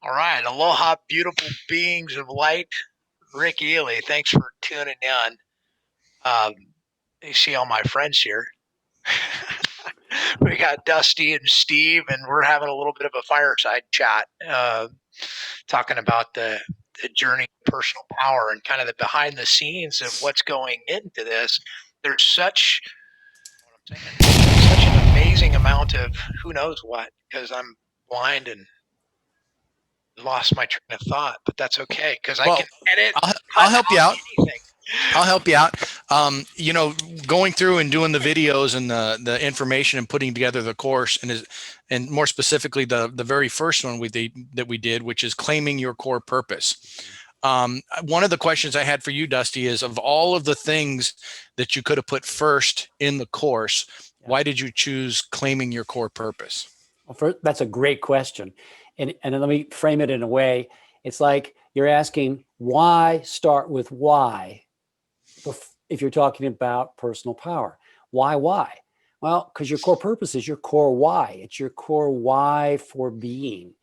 All right. Aloha, beautiful beings of light. Rick Ely, thanks for tuning in. Um, you see all my friends here. We got Dusty and Steve, and we're having a little bit of a fireside chat, talking about the journey of personal power and kind of the behind the scenes of what's going into this. There's such, what I'm saying, such an amazing amount of who knows what, because I'm blind and lost my train of thought, but that's okay because I Well, can edit, I'll cut help you out out. anything. I'll help you out. Going through and doing the videos and the information and putting together the course and more specifically the very first one that we did, which is claiming your core purpose. One of the questions I had for you, Dusty, is of all of the things that you could have put first in the course, why did you choose claiming your core purpose? Well, first, that's a great question. And let me frame it in a way. It's like you're asking, why start with why if you're talking about personal power? Why? Well, because your core purpose is your core why. It's your core why for being.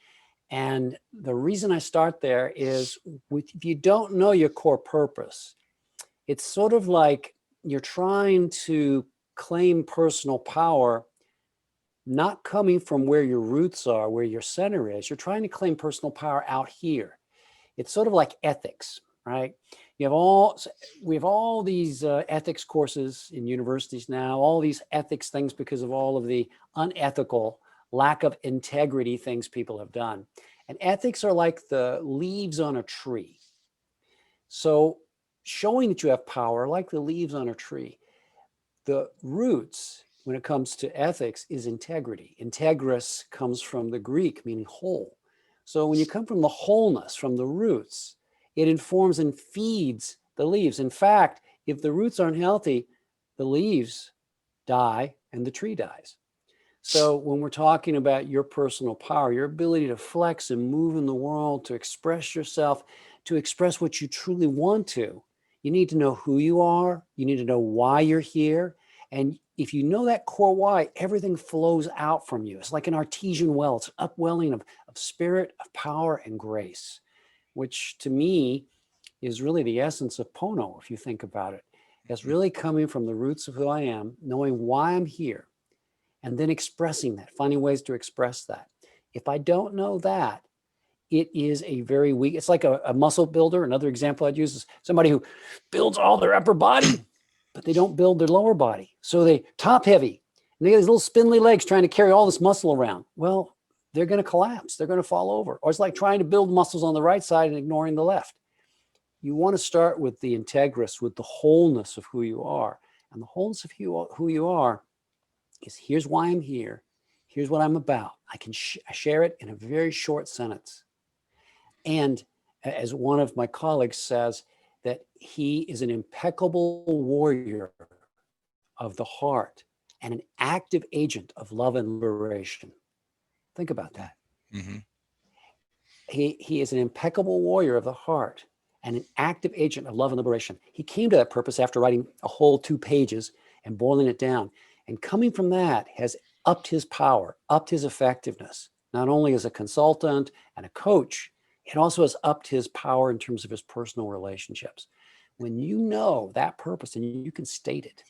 And the reason I start there is if you don't know your core purpose, it's sort of like you're trying to claim personal power not coming from where your roots are, where your center is. You're trying to claim personal power out here. It's sort of like ethics, right? We have all these ethics courses in universities now, all these ethics things because of all of the unethical, lack of integrity things people have done. And ethics are like the leaves on a tree. So showing that you have power, like the leaves on a tree, the roots when it comes to ethics is integrity. Integrous comes from the Greek, meaning whole. So when you come from the wholeness, from the roots, it informs and feeds the leaves. In fact, if the roots aren't healthy, the leaves die and the tree dies. So when we're talking about your personal power, your ability to flex and move in the world, to express yourself, to express what you truly want to, you need to know who you are. You need to know why you're here. And if you know that core why, everything flows out from you. It's like an artesian well. It's an upwelling of spirit, of power, and grace, which to me is really the essence of Pono, if you think about it. It's really coming from the roots of who I am, knowing why I'm here, and then expressing that, finding ways to express that. If I don't know that, it is a very weak, it's like a muscle builder. Another example I'd use is somebody who builds all their upper body, but they don't build their lower body. So they top heavy, and they got these little spindly legs trying to carry all this muscle around. Well, they're going to collapse. They're going to fall over. Or it's like trying to build muscles on the right side and ignoring the left. You want to start with the integrous, with the wholeness of who you are. And the wholeness of who you are is here's why I'm here. Here's what I'm about. I can share it in a very short sentence. And as one of my colleagues says, that he is an impeccable warrior of the heart and an active agent of love and liberation. Think about that. Mm-hmm. He is an impeccable warrior of the heart and an active agent of love and liberation. He came to that purpose after writing a whole 2 pages and boiling it down. And coming from that has upped his power, upped his effectiveness, not only as a consultant and a coach, it also has upped his power in terms of his personal relationships. When you know that purpose and you can state it.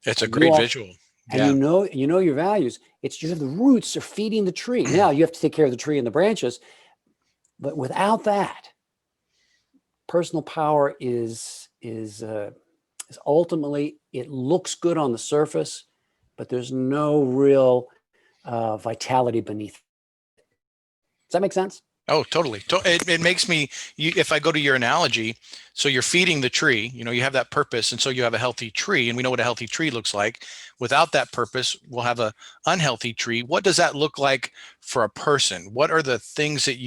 It's a great visual. And you know your values. It's just the roots are feeding the tree. Now you have to take care of the tree and the branches. But without that, personal power is ultimately, it looks good on the surface, but there's no real vitality beneath. Does that make sense? Oh, totally. It makes me, if I go to your analogy, so you're feeding the tree, you have that purpose. And so you have a healthy tree, and we know what a healthy tree looks like. Without that purpose, we'll have an unhealthy tree. What does that look like for a person? What are the things that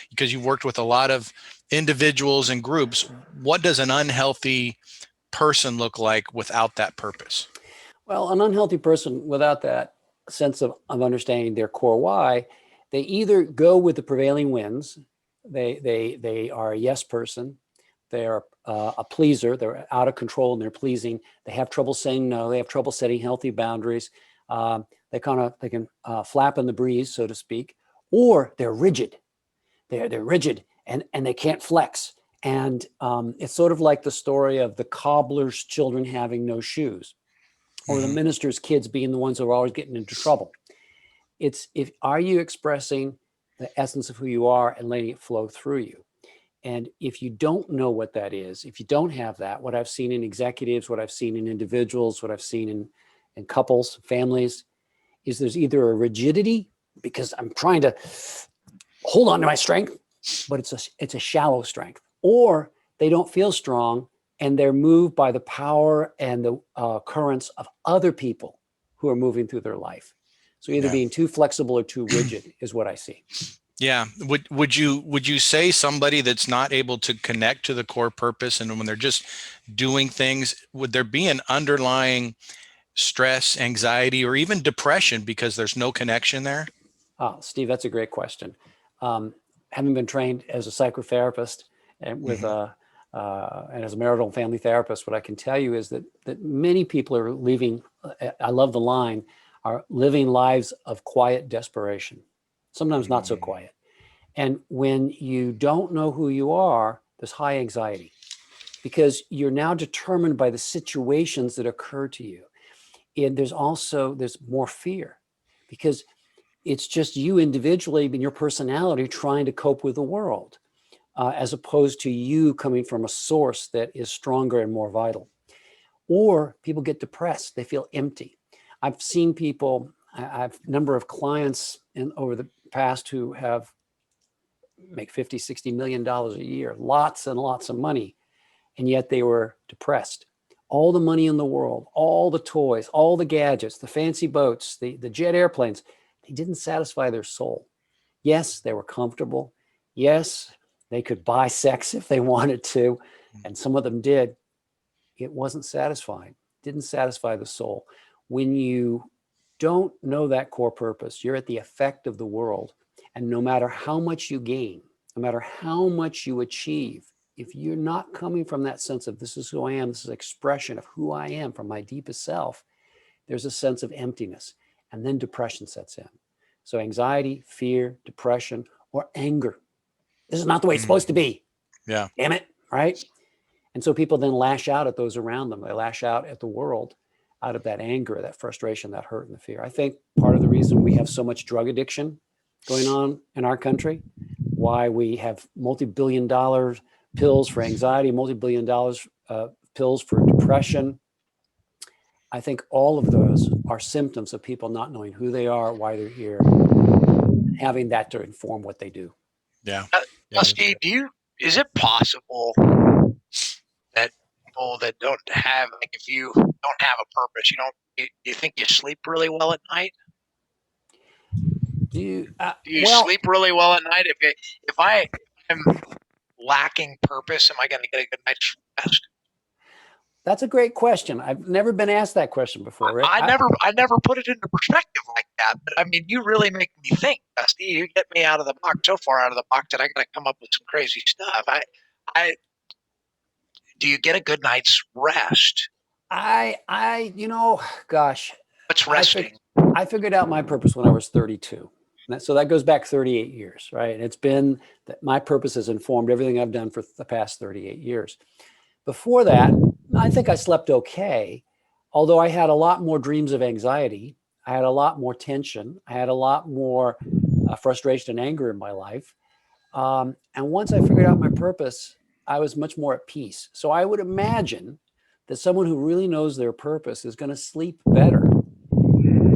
because you've worked with a lot of individuals and groups, what does an unhealthy person look like without that purpose? Well, an unhealthy person without that sense of understanding their core why, they either go with the prevailing winds. They are a yes person. They are a pleaser. They're out of control and they're pleasing. They have trouble saying no. They have trouble setting healthy boundaries. They can flap in the breeze, so to speak, or they're rigid. they're rigid and they can't flex. And it's sort of like the story of the cobbler's children having no shoes, or the minister's kids being the ones who are always getting into trouble. Are you expressing the essence of who you are and letting it flow through you? And if you don't know what that is, if you don't have that, what I've seen in executives, what I've seen in individuals, what I've seen in couples, families, is there's either a rigidity because I'm trying to hold on to my strength, but it's a shallow strength, or they don't feel strong and they're moved by the power and the currents of other people who are moving through their life. So either being too flexible or too rigid is what I see. Yeah. Would you say somebody that's not able to connect to the core purpose, and when they're just doing things, would there be an underlying stress, anxiety, or even depression because there's no connection there? Oh, Steve, that's a great question. Having been trained as a psychotherapist and and as a marital and family therapist, what I can tell you is that many people are leaving. I love the line, are living lives of quiet desperation, sometimes not so quiet. And when you don't know who you are, there's high anxiety because you're now determined by the situations that occur to you. And there's more fear because it's just you individually and your personality trying to cope with the world, as opposed to you coming from a source that is stronger and more vital. Or people get depressed, they feel empty. I've seen people, I've a number of clients over the past who have make 50, $60 million a year, lots and lots of money. And yet they were depressed. All the money in the world, all the toys, all the gadgets, the fancy boats, the jet airplanes, they didn't satisfy their soul. Yes, they were comfortable. Yes, they could buy sex if they wanted to. And some of them did. It wasn't satisfying, didn't satisfy the soul. When you don't know that core purpose, you're at the effect of the world. And no matter how much you gain, no matter how much you achieve, if you're not coming from that sense of this is who I am, this is an expression of who I am from my deepest self, there's a sense of emptiness. And then depression sets in. So anxiety, fear, depression, or anger. This is not the way it's supposed to be. Yeah. Damn it, right? And so people then lash out at those around them. They lash out at the world out of that anger, that frustration, that hurt and the fear. I think part of the reason we have so much drug addiction going on in our country, why we have multi-billion-dollar pills for anxiety, multi-billion-dollar pills for depression. I think all of those are symptoms of people not knowing who they are, why they're here, having that to inform what they do. Yeah. Steve, is it possible that people that don't have, like, if you don't have a purpose, you think you sleep really well at night? Do you sleep really well at night? If I am lacking purpose, am I going to get a good night's rest? That's a great question. I've never been asked that question before, Rick. I never put it into perspective like that. But I mean, you really make me think, Dusty. You get me out of the box, so far out of the box that I got to come up with some crazy stuff. Do you get a good night's rest? Gosh. What's resting? I figured out my purpose when I was 32. So that goes back 38 years, right? And it's been that my purpose has informed everything I've done for the past 38 years. Before that, I think I slept okay, although I had a lot more dreams of anxiety. I had a lot more tension. I had a lot more frustration and anger in my life. And once I figured out my purpose, I was much more at peace. So I would imagine that someone who really knows their purpose is going to sleep better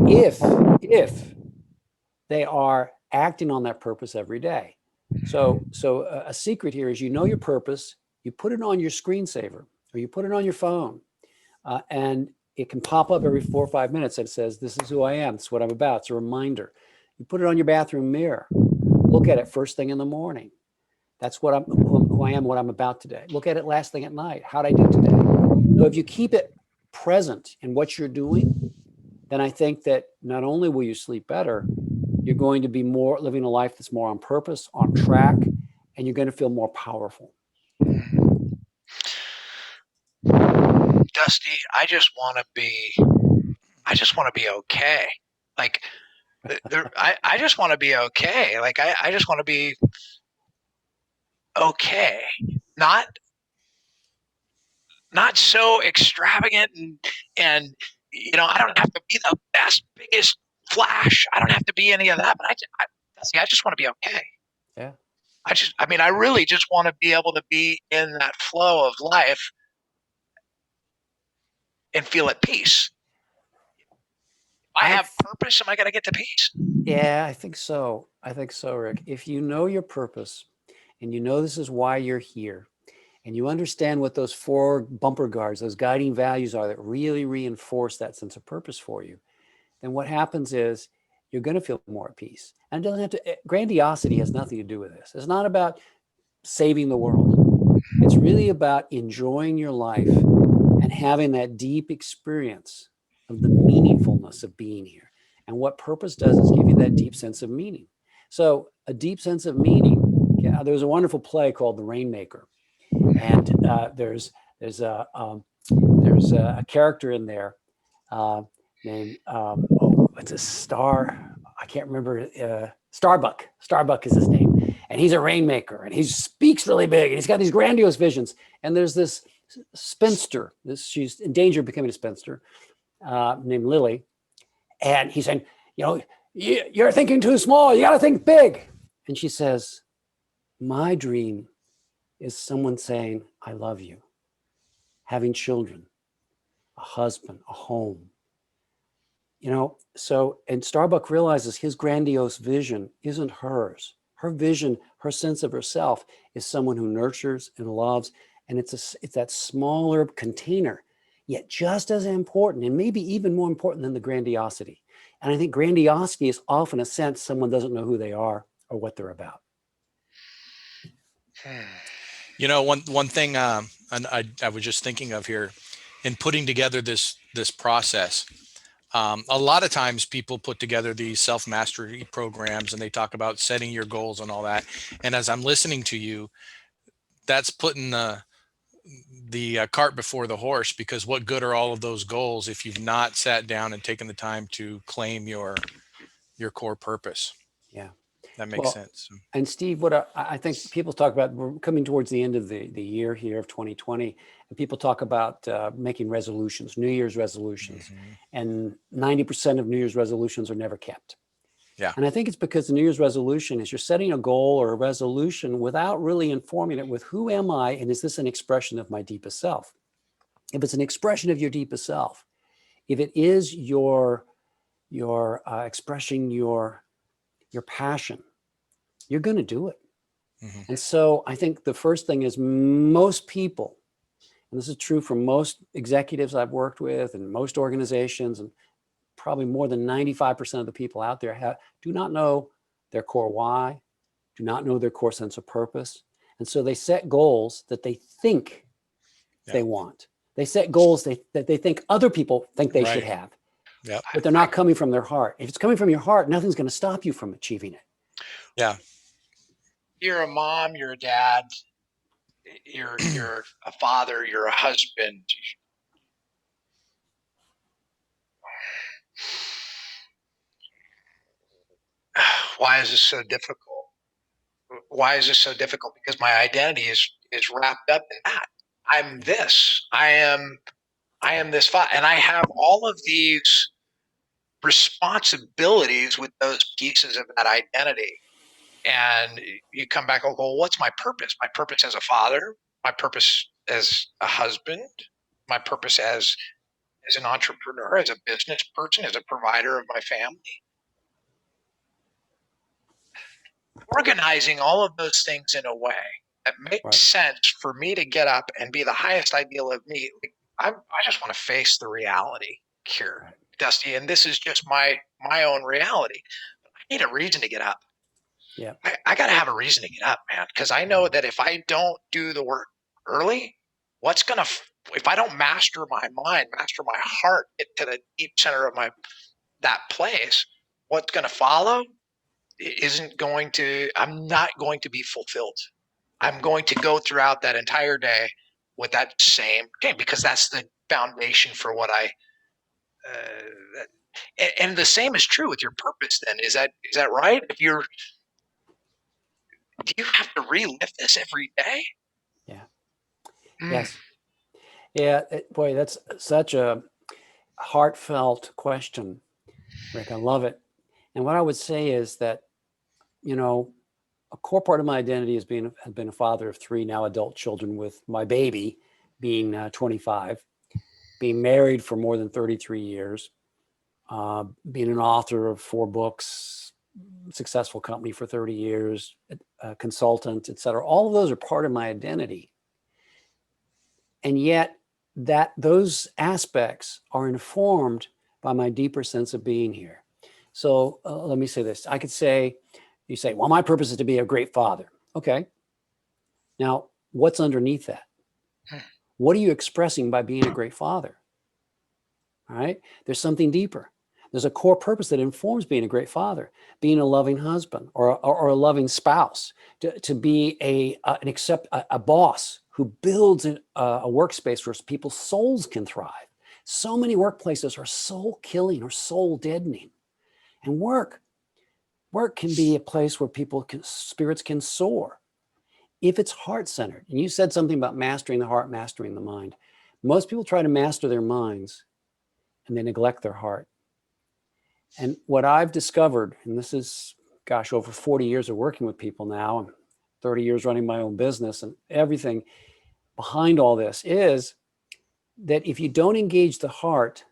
if they are acting on that purpose every day. So a secret here is, you know your purpose, you put it on your screensaver or you put it on your phone, and it can pop up every 4 or 5 minutes that says, this is who I am. It's what I'm about. It's a reminder. You put it on your bathroom mirror. Look at it first thing in the morning. That's who I am, what I'm about today. Look at it last thing at night. How'd I do today? So if you keep it present in what you're doing, then I think that not only will you sleep better, you're going to be living a life that's more on purpose, on track, and you're going to feel more powerful. Dusty, I just want to be okay. Like, I just want to be okay. Like, I just want to be okay, not not so extravagant and I don't have to be the best, biggest flash. I don't have to be any of that, but I just want to be okay. Yeah. I really just want to be able to be in that flow of life and feel at peace. I have purpose. Am I going to get to peace? Yeah, I think so. I think so, Rick. If you know your purpose and you know this is why you're here, and you understand what those 4 bumper guards, those guiding values are that really reinforce that sense of purpose for you, then what happens is you're going to feel more at peace. And it doesn't have to, grandiosity has nothing to do with this. It's not about saving the world. It's really about enjoying your life and having that deep experience of the meaningfulness of being here. And what purpose does is give you that deep sense of meaning. So a deep sense of meaning, there was a wonderful play called The Rainmaker. And there's a character in there named what's a star? I can't remember. Starbuck. Starbuck is his name, and he's a rainmaker, and he speaks really big, and he's got these grandiose visions. And there's this spinster. She's in danger of becoming a spinster, named Lily, and he's saying, you're thinking too small. You got to think big. And she says, my dream is someone saying, I love you, having children, a husband, a home. And Starbuck realizes his grandiose vision isn't hers. Her vision, her sense of herself is someone who nurtures and loves. And it's that smaller container, yet just as important and maybe even more important than the grandiosity. And I think grandiosity is often a sense someone doesn't know who they are or what they're about. One thing and I was just thinking of here in putting together this process. A lot of times people put together these self-mastery programs and they talk about setting your goals and all that. And as I'm listening to you, that's putting the cart before the horse, because what good are all of those goals if you've not sat down and taken the time to claim your core purpose? Yeah. That makes sense. And Steve, what I think people talk about, we're coming towards the end of the year here of 2020, and people talk about making resolutions, New Year's resolutions, and 90% of New Year's resolutions are never kept. Yeah. And I think it's because the New Year's resolution is you're setting a goal or a resolution without really informing it with who am I, and is this an expression of my deepest self? If it's an expression of your deepest self, if it is your expressing your passion, you're going to do it. And so I think the first thing is most people, and this is true for most executives I've worked with and most organizations, and probably more than 95% of the people out there do not know their core why, do not know their core sense of purpose. And so they set goals that they think they want. They set goals that they think other people think they should have, but they're not coming from their heart. If it's coming from your heart, nothing's going to stop you from achieving it. Yeah. You're a mom, you're a dad, you're a father, you're a husband. Why is this so difficult? Why is this so difficult? Because my identity is wrapped up in that. I'm this. I am this, and I have all of these responsibilities with those pieces of that identity. And you come back and go, well, what's my purpose? My purpose as a father, my purpose as a husband, my purpose as an entrepreneur, as a business person, as a provider of my family. Organizing all of those things in a way that makes sense for me to get up and be the highest ideal of me. I just want to face the reality here, Dusty, and this is just my own reality. I need a reason to get up. Yeah, I got to have a reason to get up, man, because I know that if I don't do the work early, if I don't master my mind, master my heart, get to the deep center of that place, what's going to follow I'm not going to be fulfilled. I'm going to go throughout that entire day with that same game, because that's the foundation for what and the same is true with your purpose then. Is that right? If Do you have to relive this every day? Yeah. Mm. Yes. Yeah. Boy, that's such a heartfelt question, Rick. I love it. And what I would say is that, you know, a core part of my identity has been a father of 3 now adult children, with my baby being 25, being married for more than 33 years, being an author of 4 books, successful company for 30 years, a consultant, et cetera. All of those are part of my identity. And yet those aspects are informed by my deeper sense of being here. So let me say this. I could say, you say, well, my purpose is to be a great father. Okay. Now, what's underneath that? What are you expressing by being a great father? All right. There's something deeper. There's a core purpose that informs being a great father, being a loving husband or a loving spouse, to be a boss who builds a workspace where people's souls can thrive. So many workplaces are soul killing or soul deadening. And work can be a place where spirits can soar if it's heart centered. And you said something about mastering the heart, mastering the mind. Most people try to master their minds and they neglect their heart. And what I've discovered, and this is, gosh, over 40 years of working with people now, and 30 years running my own business, and everything behind all this is that if you don't engage the heart,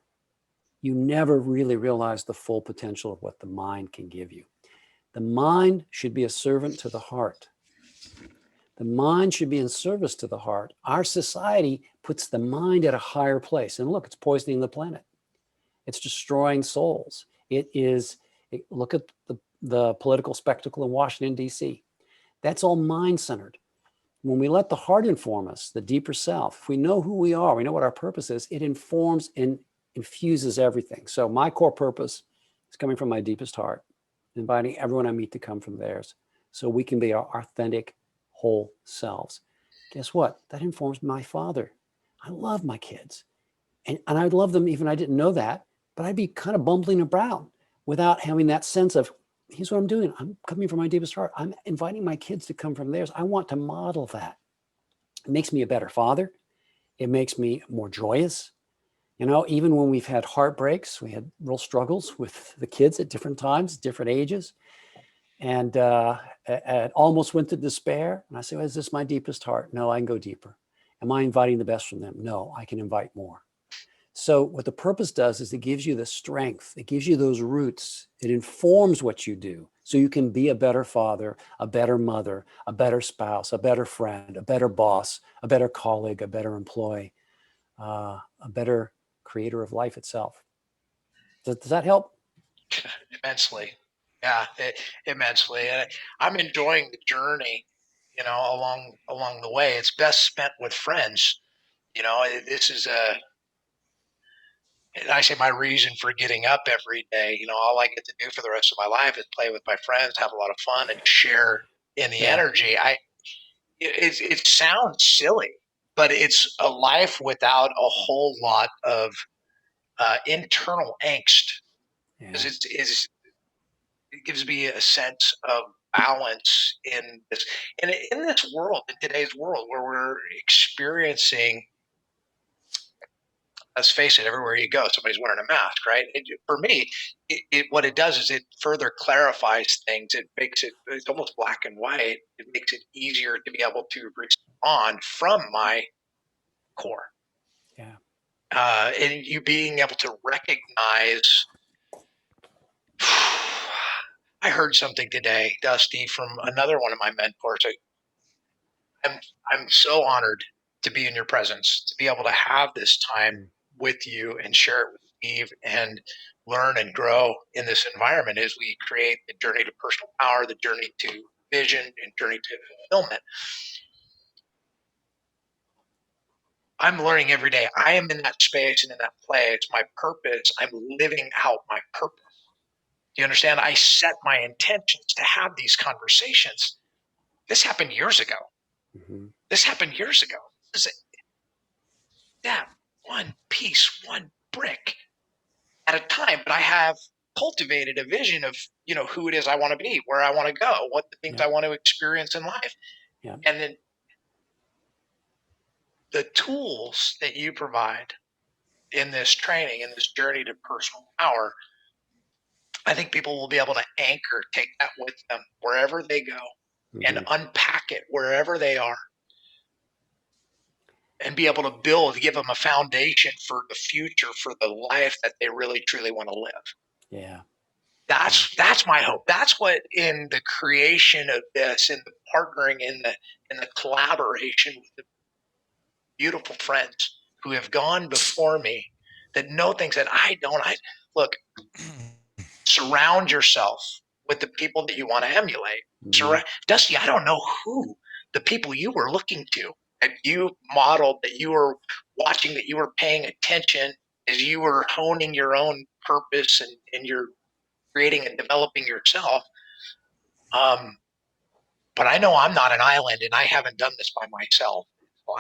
you never really realize the full potential of what the mind can give you. The mind should be a servant to the heart. The mind should be in service to the heart. Our society puts the mind at a higher place. And look, it's poisoning the planet. It's destroying souls. Look at the political spectacle in Washington, D.C. That's all mind-centered. When we let the heart inform us, the deeper self, if we know who we are, we know what our purpose is, it informs and infuses everything. So my core purpose is coming from my deepest heart, inviting everyone I meet to come from theirs, so we can be our authentic, whole selves. Guess what? That informs my father. I love my kids. And I love them even I didn't know that, but I'd be kind of bumbling around without having that sense of, here's what I'm doing. I'm coming from my deepest heart. I'm inviting my kids to come from theirs. I want to model that. It makes me a better father. It makes me more joyous. You know, even when we've had heartbreaks, we had real struggles with the kids at different times, different ages, and almost went to despair. And I say, well, is this my deepest heart? No, I can go deeper. Am I inviting the best from them? No, I can invite more. So what the purpose does is it gives you the strength. It gives you those roots. It informs what you do so you can be a better father, a better mother, a better spouse, a better friend, a better boss, a better colleague, a better employee, a better creator of life itself. Does that help? Immensely. Yeah, immensely. And I'm enjoying the journey, along the way. It's best spent with friends. This is and I say my reason for getting up every day. All I get to do for the rest of my life is play with my friends, have a lot of fun, and share in the Yeah. energy. It sounds silly, but it's a life without a whole lot of internal angst. Yeah. Because it gives me a sense of balance in this, and in this world, in today's world, where we're experiencing, let's face it, everywhere you go, somebody's wearing a mask, right? For me, what it does is it further clarifies things. It makes it's almost black and white. It makes it easier to be able to respond from my core. Yeah. And you being able to recognize. I heard something today, Dusty, from another one of my mentors. I'm I'm so honored to be in your presence, to be able to have this time Mm. with you and share it with Steve and learn and grow in this environment as we create the journey to personal power, the journey to vision, and journey to fulfillment. I'm learning every day. I am in that space and in that place. My purpose, I'm living out my purpose. Do you understand? I set my intentions to have these conversations. This happened years ago. Mm-hmm. This happened years ago. This is that one piece, one brick at a time. But I have cultivated a vision of, who it is I want to be, where I want to go, what the things Yeah. I want to experience in life. Yeah. And then the tools that you provide in this training, in this journey to personal power, I think people will be able to take that with them wherever they go and Mhm. unpack it wherever they are and be able to give them a foundation for the future, for the life that they really truly want to live. Yeah. That's my hope. That's what, in the creation of this, in the partnering, in the collaboration with the beautiful friends who have gone before me that know things that I don't. Look, surround yourself with the people that you want to emulate. Mhm. Dusty, I don't know who the people you were looking to, that you modeled, that you were watching, that you were paying attention as you were honing your own purpose, and you're creating and developing yourself. But I know I'm not an island, and I haven't done this by myself. So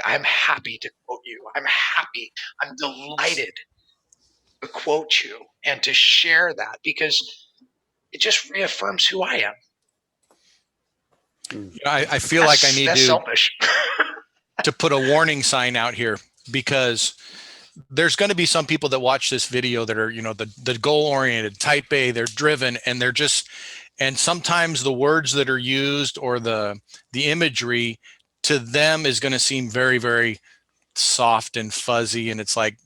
I'm happy to quote you. I'm happy. I'm delighted to quote you and to share that, because it just reaffirms who I am. Mm. I feel like I need That's selfish. to put a warning sign out here, because there's going to be some people that watch this video that are, the goal oriented, type A, they're driven, and and sometimes the words that are used, or the imagery to them, is going to seem very, very soft and fuzzy. And it's like,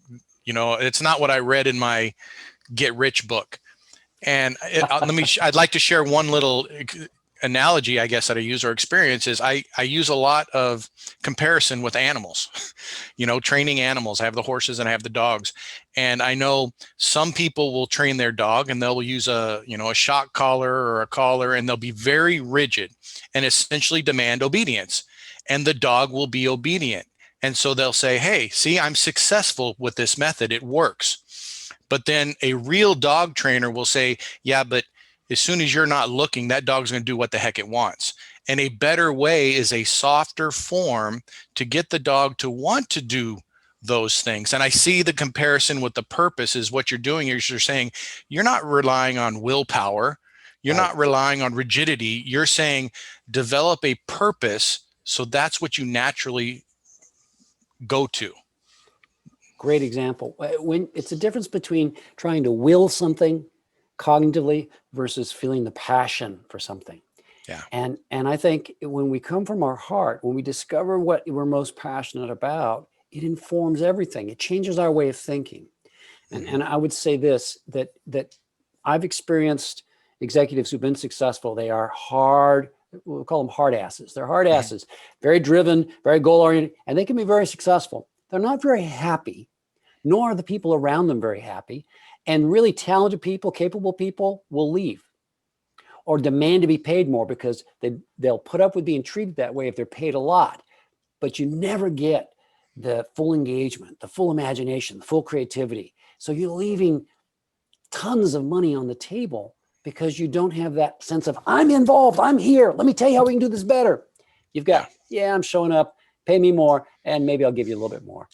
it's not what I read in my get rich book. And I'd like to share one little analogy, I guess, that I use, or experience, is I use a lot of comparison with animals, training animals. I have the horses and I have the dogs. And I know some people will train their dog and they'll use a shock collar or a collar, and they'll be very rigid and essentially demand obedience. And the dog will be obedient. And so they'll say, hey, see, I'm successful with this method. It works. But then a real dog trainer will say, yeah, but as soon as you're not looking, that dog's going to do what the heck it wants. And a better way is a softer form to get the dog to want to do those things. And I see the comparison with the purpose is what you're doing is you're saying you're not relying on willpower. You're Right. not relying on rigidity. You're saying develop a purpose. So that's what you naturally go to. Great example. When it's a difference between trying to will something cognitively versus feeling the passion for something. Yeah. And I think when we come from our heart, when we discover what we're most passionate about, it informs everything. It changes our way of thinking. And I would say this, that I've experienced executives who've been successful. They are hard, we'll call them hard asses. They're hard asses, very driven, very goal oriented, and they can be very successful. They're not very happy, nor are the people around them very happy. And really talented people, capable people will leave or demand to be paid more because they'll put up with being treated that way if they're paid a lot. But you never get the full engagement, the full imagination, the full creativity. So you're leaving tons of money on the table because you don't have that sense of, I'm involved, I'm here, let me tell you how we can do this better. You've got, yeah, I'm showing up, pay me more, and maybe I'll give you a little bit more.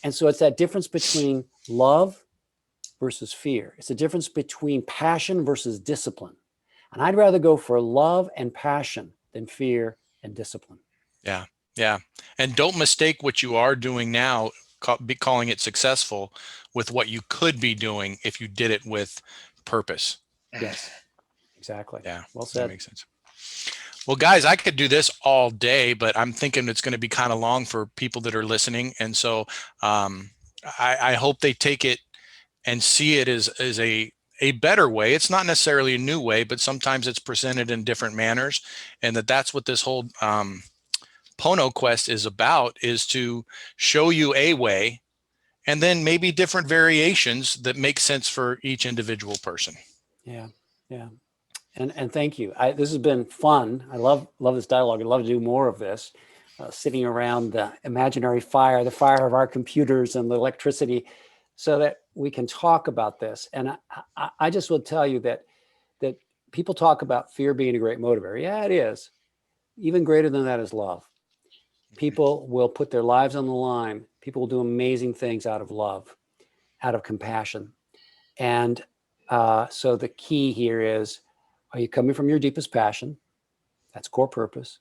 And so it's that difference between love versus fear. It's a difference between passion versus discipline. And I'd rather go for love and passion than fear and discipline. Yeah. Yeah. And don't mistake what you are doing now, calling it successful, with what you could be doing if you did it with purpose. Yes, exactly. Yeah. Well said. That makes sense. Well, guys, I could do this all day, but I'm thinking it's going to be kind of long for people that are listening. And so I hope they take it and see it as a better way. It's not necessarily a new way, but sometimes it's presented in different manners. And that's what this whole Pono Quest is about, is to show you a way and then maybe different variations that make sense for each individual person. Yeah. Yeah. And thank you. This has been fun. I love this dialogue. I'd love to do more of this, sitting around the imaginary fire, the fire of our computers and the electricity, so that we can talk about this. And I just will tell you that people talk about fear being a great motivator. Yeah, it is. Even greater than that is love. People will put their lives on the line. People will do amazing things out of love, out of compassion. And so the key here is, are you coming from your deepest passion? That's core purpose.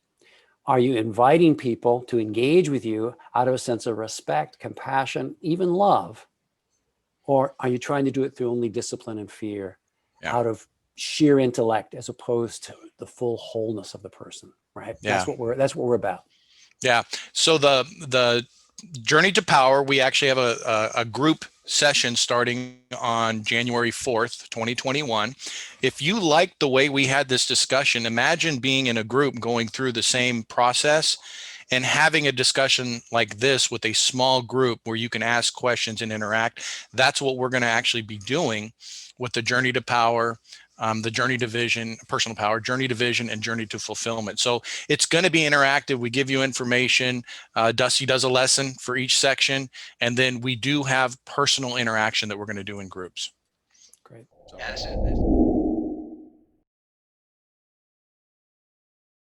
Are you inviting people to engage with you out of a sense of respect, compassion, even love? Or are you trying to do it through only discipline and fear, out of sheer intellect as opposed to the full wholeness of the person, right? Yeah. That's what we're about. Yeah. So the Journey to Power, we actually have a group session starting on January 4th, 2021. If you like the way we had this discussion, imagine being in a group going through the same process and having a discussion like this with a small group where you can ask questions and interact. That's what we're going to actually be doing with the Journey to Power, the Journey to Vision, Personal Power, Journey to Vision, and Journey to Fulfillment. So it's going to be interactive. We give you information. Dusty does a lesson for each section, and then we do have personal interaction that we're going to do in groups. Great. Yeah,